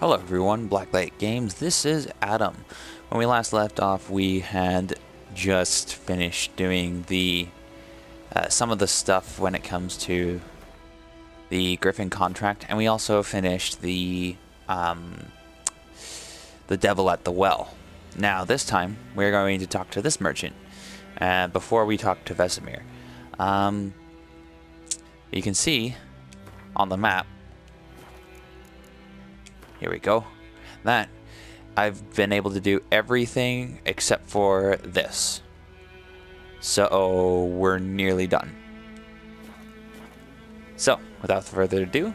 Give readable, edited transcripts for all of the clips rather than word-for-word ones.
Hello everyone, Blacklight Games. This is Adam. When we last left off, we had just finished doing the some of the stuff when it comes to the Griffin contract, and we also finished the devil at the well. Now this time we're going to talk to this merchant before we talk to Vesemir. You can see on the map. Here we go. That I've been able to do everything except for this. So we're nearly done. So, without further ado,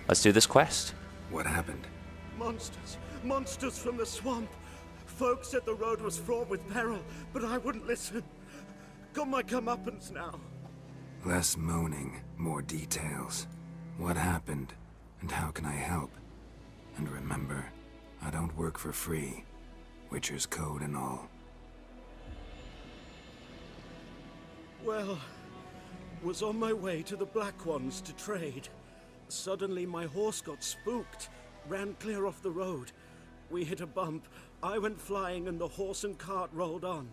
let's do this quest. What happened? Monsters! Monsters from the swamp! Folks said the road was fraught with peril, but I wouldn't listen. Got my comeuppance now. Less moaning, more details. What happened, and how can I help? And remember, I don't work for free. Witcher's code and all. Well, was on my way to the Black Ones to trade. Suddenly my horse got spooked, ran clear off the road. We hit a bump, I went flying and the horse and cart rolled on.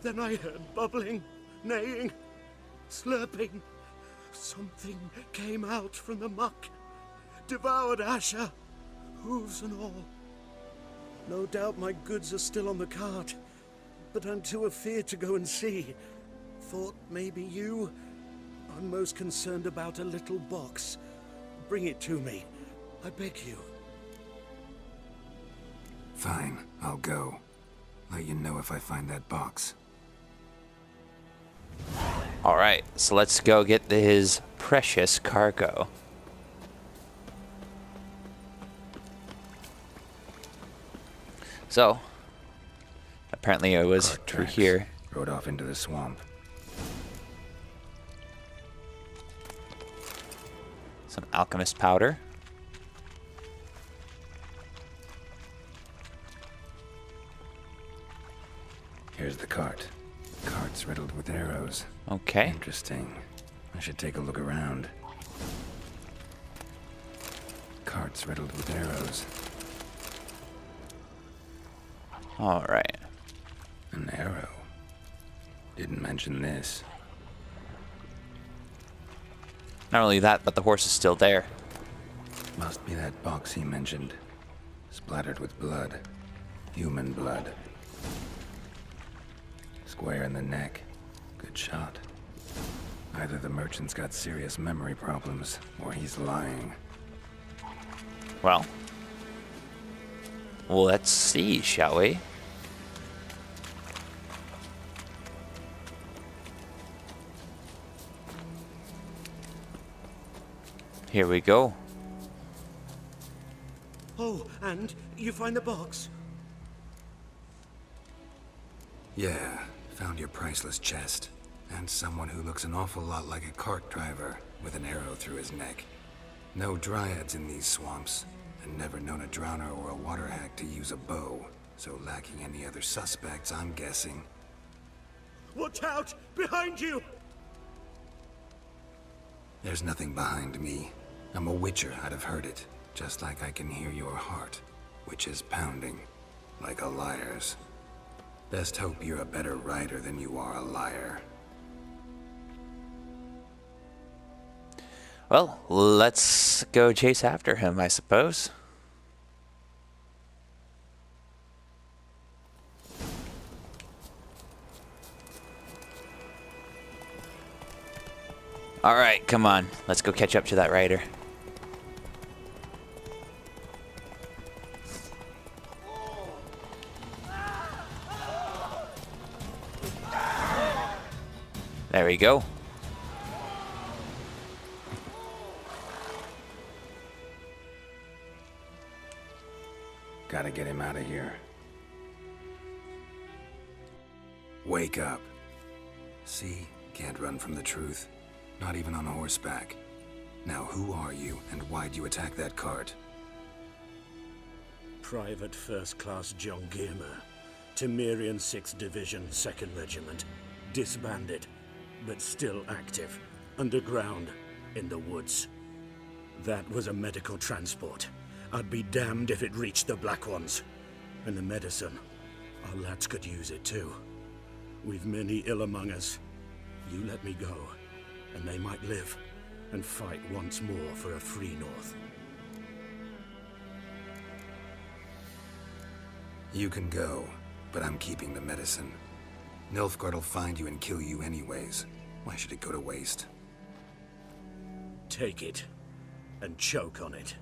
Then I heard bubbling, neighing, slurping. Something came out from the muck, devoured Asher. Hooves and all. No doubt my goods are still on the cart, but I'm too afeard to go and see. Thought maybe you. I'm most concerned about a little box. Bring it to me, I beg you. Fine, I'll go. Let you know if I find that box. Alright, so let's go get his precious cargo. So, apparently it was Cart through tracks. here. Rode off into the swamp. Some alchemist powder. Here's the cart. Cart's riddled with arrows. Okay. Interesting. I should take a look around. Cart's riddled with arrows. Alright. An arrow. Didn't mention this. Not only that, but the horse is still there. Must be that box he mentioned. Splattered with blood. Human blood. Square in the neck. Good shot. Either the merchant's got serious memory problems, or he's lying. Well, let's see, shall we? Here we go. Oh, and you find the box? Yeah, found your priceless chest. And someone who looks an awful lot like a cart driver, with an arrow through his neck. No dryads in these swamps, and never known a drowner or a water hack to use a bow. So lacking any other suspects, I'm guessing. Watch out! Behind you! There's nothing behind me. I'm a witcher, I'd have heard it. Just like I can hear your heart, which is pounding, like a liar's. Best hope you're a better rider than you are a liar. Well, let's go chase after him, I suppose. Alright, come on. Let's go catch up to that rider. There we go. Gotta get him out of here. Wake up. See? Can't run from the truth. Not even on horseback. Now who are you, and why'd you attack that cart? Private First Class John Giermer, Temerian 6th Division, 2nd Regiment. Disbanded, but still active, underground, in the woods. That was a medical transport. I'd be damned if it reached the Black Ones. And the medicine. Our lads could use it too. We've many ill among us. You let me go, and they might live and fight once more for a free North. You can go, but I'm keeping the medicine. Nilfgaard'll find you and kill you anyways. Why should it go to waste? Take it, and choke on it.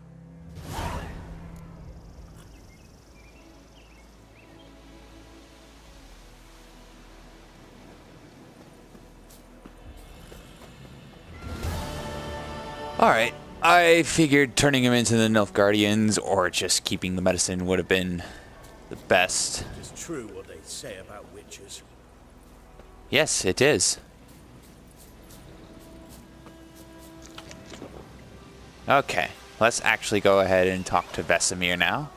Alright, I figured turning him into the Nilfgaardians or just keeping the medicine would have been the best. It's true what they say about witches. Yes, it is. Okay, let's actually go ahead and talk to Vesemir now.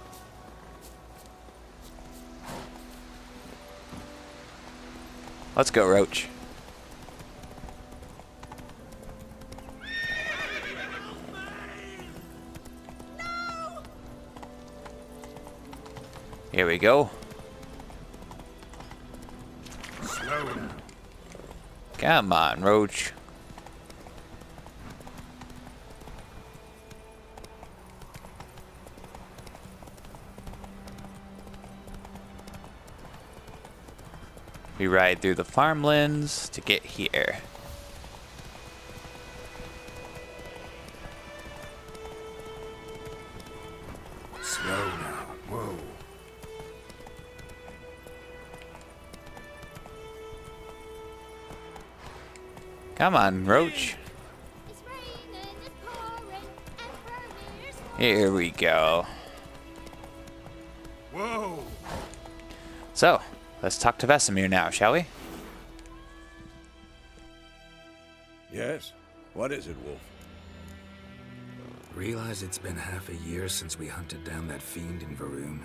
Let's go, Roach. Here we go. Slow now. Come on, Roach. We ride through the farmlands to get here. Slow now. Whoa. Come on, Roach. Here we go. Whoa! So, let's talk to Vesemir now, shall we? Yes? What is it, Wolf? Realize it's been half a year since we hunted down that fiend in Varun?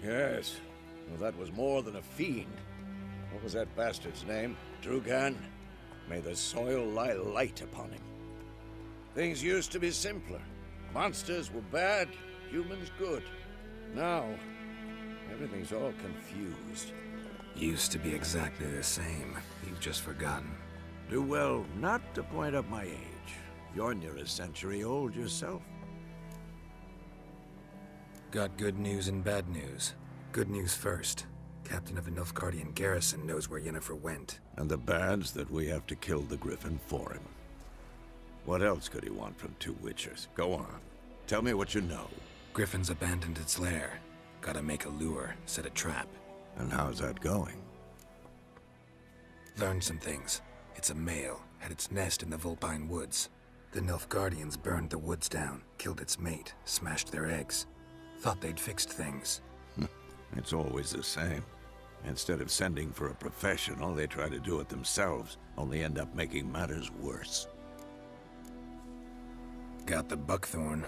Yes. Well, that was more than a fiend. What was that bastard's name? Drugan? May the soil lie light upon him. Things used to be simpler. Monsters were bad, humans good. Now, everything's all confused. Used to be exactly the same. You've just forgotten. Do well not to point up my age. You're near a century old yourself. Got good news and bad news. Good news first. Captain of the Nilfgaardian garrison knows where Yennifer went. And the bad's that we have to kill the griffin for him. What else could he want from two witchers? Go on. Tell me what you know. Griffin's abandoned its lair. Gotta make a lure, set a trap. And how's that going? Learned some things. It's a male, had its nest in the Vulpine Woods. The Nilfgaardians burned the woods down, killed its mate, smashed their eggs. Thought they'd fixed things. It's always the same. Instead of sending for a professional, they try to do it themselves, only end up making matters worse. Got the buckthorn.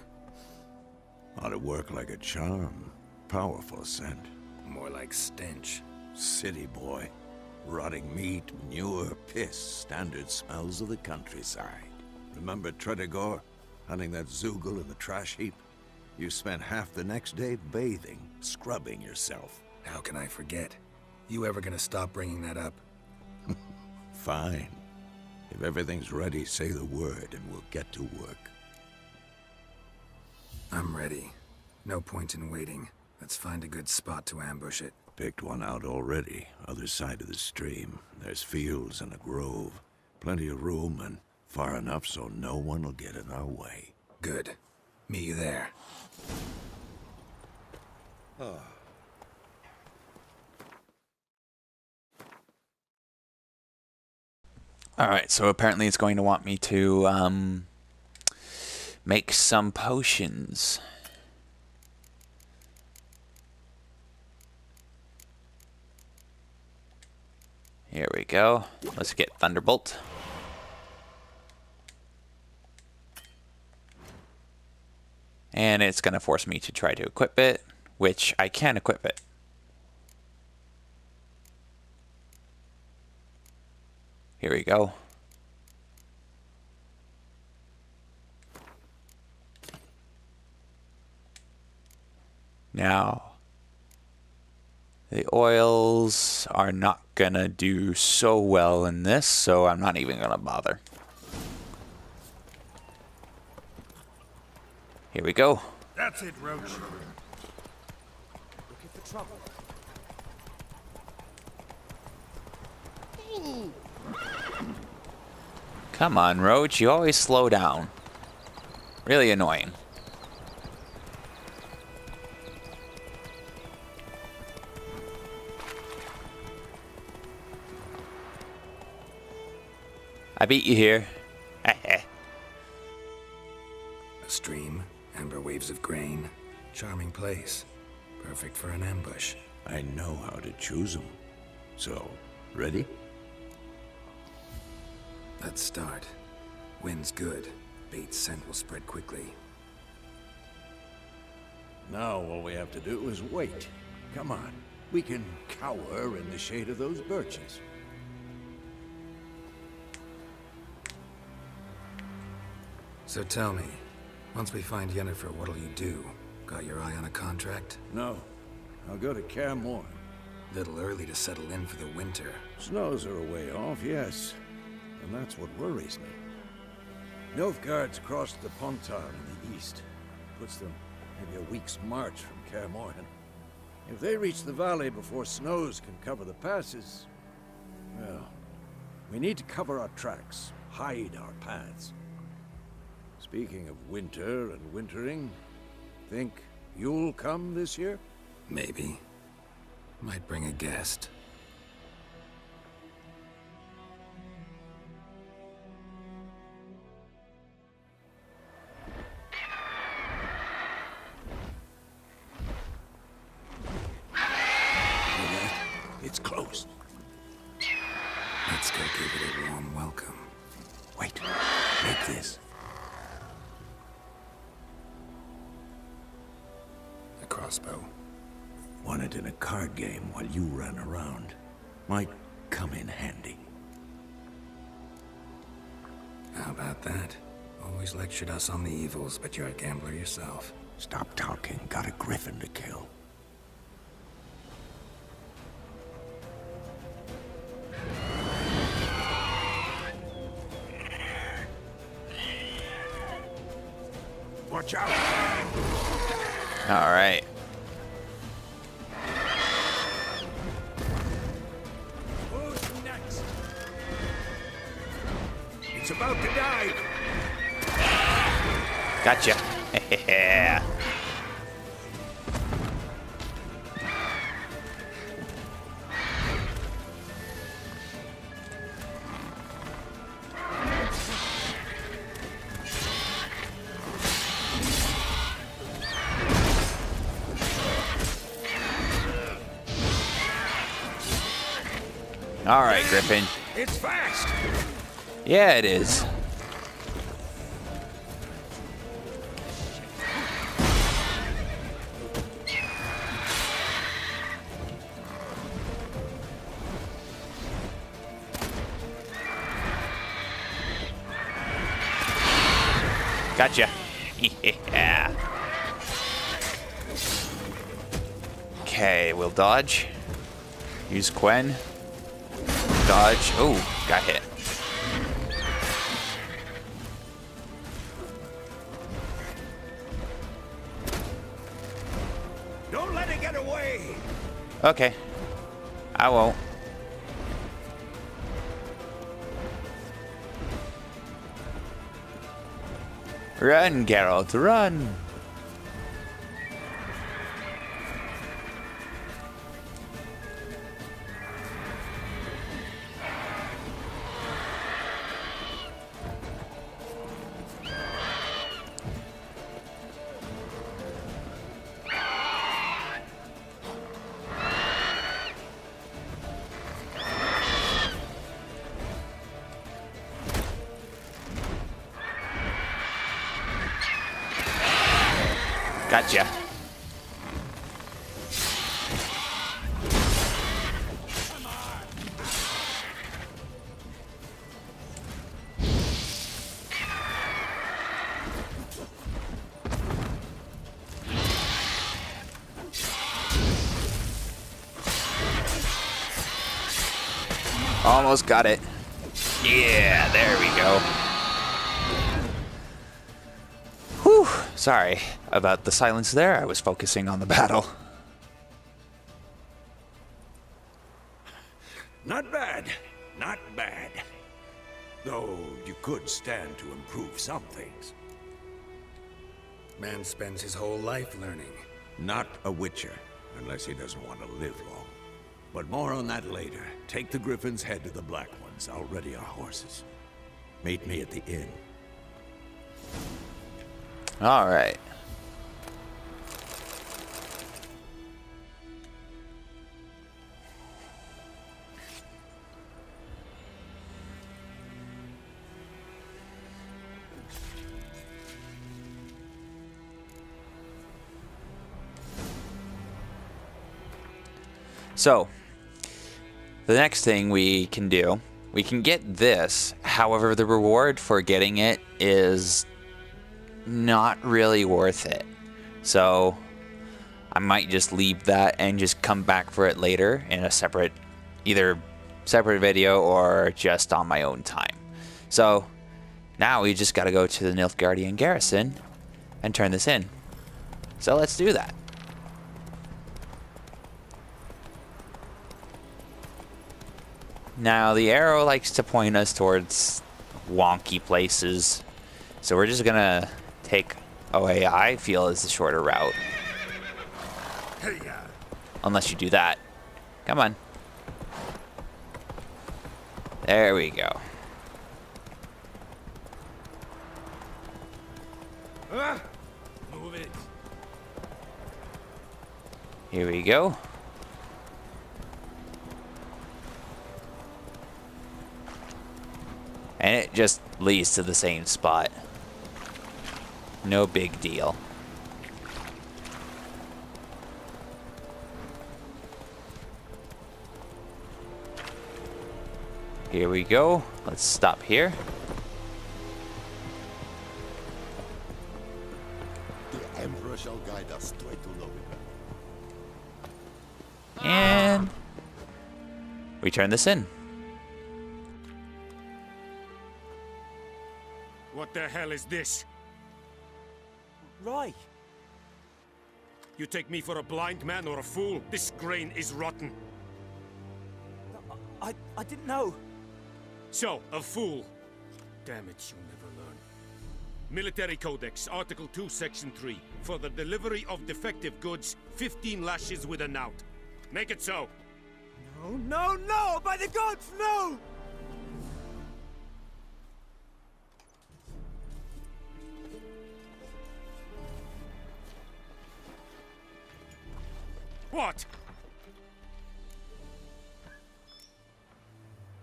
Ought to work like a charm. Powerful scent. More like stench. City boy. Rotting meat, manure, piss, standard smells of the countryside. Remember Tredegor? Hunting that Zoogle in the trash heap? You spent half the next day bathing, scrubbing yourself. How can I forget? You ever gonna stop bringing that up? Fine. If everything's ready, say the word and we'll get to work. I'm ready. No point in waiting. Let's find a good spot to ambush it. Picked one out already, other side of the stream. There's fields and a grove. Plenty of room and far enough so no one will get in our way. Good. Meet you there. Alright, so apparently it's going to want me to make some potions. Here we go. Let's get Thunderbolt. And it's going to force me to try to equip it, which I can equip it. Here we go. Now, the oils are not gonna do so well in this, so I'm not even gonna bother. Here we go. That's it, Roach. Looking for trouble. Come on, Roach, you always slow down. Really annoying. I beat you here. A stream, amber waves of grain. Charming place. Perfect for an ambush. I know how to choose them. So, ready? Let's start. Wind's good. Bait's scent will spread quickly. Now all we have to do is wait. Come on. We can cower in the shade of those birches. So tell me, once we find Yennifer, what'll you do? Got your eye on a contract? No. I'll go to Kaer Morhen. Little early to settle in for the winter. Snows are a way off, yes. And that's what worries me. Nilfgaard's crossed the Pontar in the east. Puts them maybe a week's march from Kaer Morhen. If they reach the valley before snows can cover the passes, well, we need to cover our tracks, hide our paths. Speaking of winter and wintering, think you'll come this year? Maybe. Might bring a guest. It's close. Let's go give it a warm welcome. Wait, make this. A crossbow. Won it in a card game while you ran around. Might come in handy. How about that? Always lectured us on the evils, but you're a gambler yourself. Stop talking. Got a griffin to kill. Watch out! All right. Who's next? It's about to dive. Gotcha. Yeah. All right, Griffin. It's fast. Yeah, it is. Gotcha. Yeah. Okay, we'll dodge. Use Quen. Dodge. Oh, got hit. Don't let it get away. Okay. I won't. Run, Geralt, run! Gotcha. Almost got it. Yeah, there we go. Whew. Sorry about the silence there. I was focusing on the battle. Not bad. Not bad. Though you could stand to improve some things. Man spends his whole life learning. Not a witcher, unless he doesn't want to live long. But more on that later. Take the griffin's head to the Black Ones. I'll ready our horses. Meet me at the inn. All right. So, the next thing we can do, we can get this. However, the reward for getting it is not really worth it. So, I might just leave that and just come back for it later in a separate, either separate video or just on my own time. So, now we just gotta go to the Nilfgaardian garrison and turn this in. So let's do that. Now, the arrow likes to point us towards wonky places, so we're just gonna take away I feel is the shorter route. Unless you do that. Come on. There we go. Move it. Here we go. And it just leads to the same spot. No big deal. Here we go. Let's stop here. The Emperor shall guide us straight to Novigrad. And we turn this in. What the hell is this? Right. You take me for a blind man or a fool? This grain is rotten. I didn't know. So, a fool. Damn it, you'll never learn. Military Codex, Article 2, Section 3. For the delivery of defective goods, 15 lashes with a knout. Make it so. No, no, no! By the gods, no! What?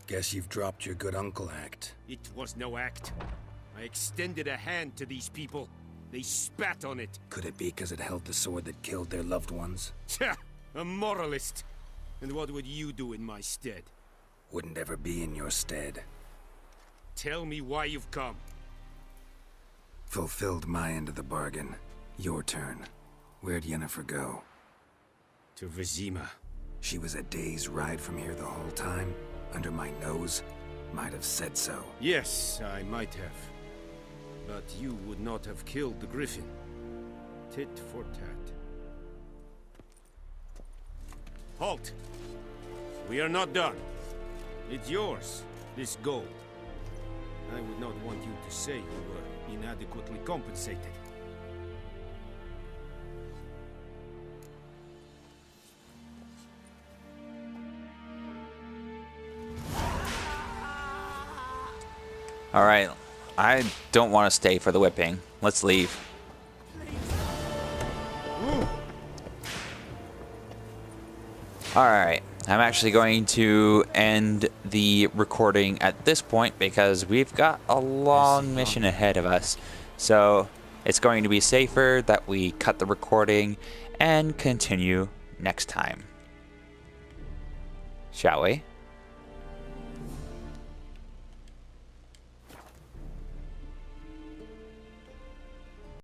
Guess you've dropped your good uncle act. It was no act. I extended a hand to these people. They spat on it. Could it be because it held the sword that killed their loved ones? Tja, a moralist. And what would you do in my stead? Wouldn't ever be in your stead. Tell me why you've come. Fulfilled my end of the bargain. Your turn. Where'd Yennifer go? To Vizima. She was a day's ride from here the whole time? Under my nose? Might have said so. Yes, I might have. But you would not have killed the griffin. Tit for tat. Halt! We are not done. It's yours, this gold. I would not want you to say you were inadequately compensated. Alright, I don't want to stay for the whipping. Let's leave. Alright, I'm actually going to end the recording at this point because we've got a long mission ahead of us. So it's going to be safer that we cut the recording and continue next time. Shall we?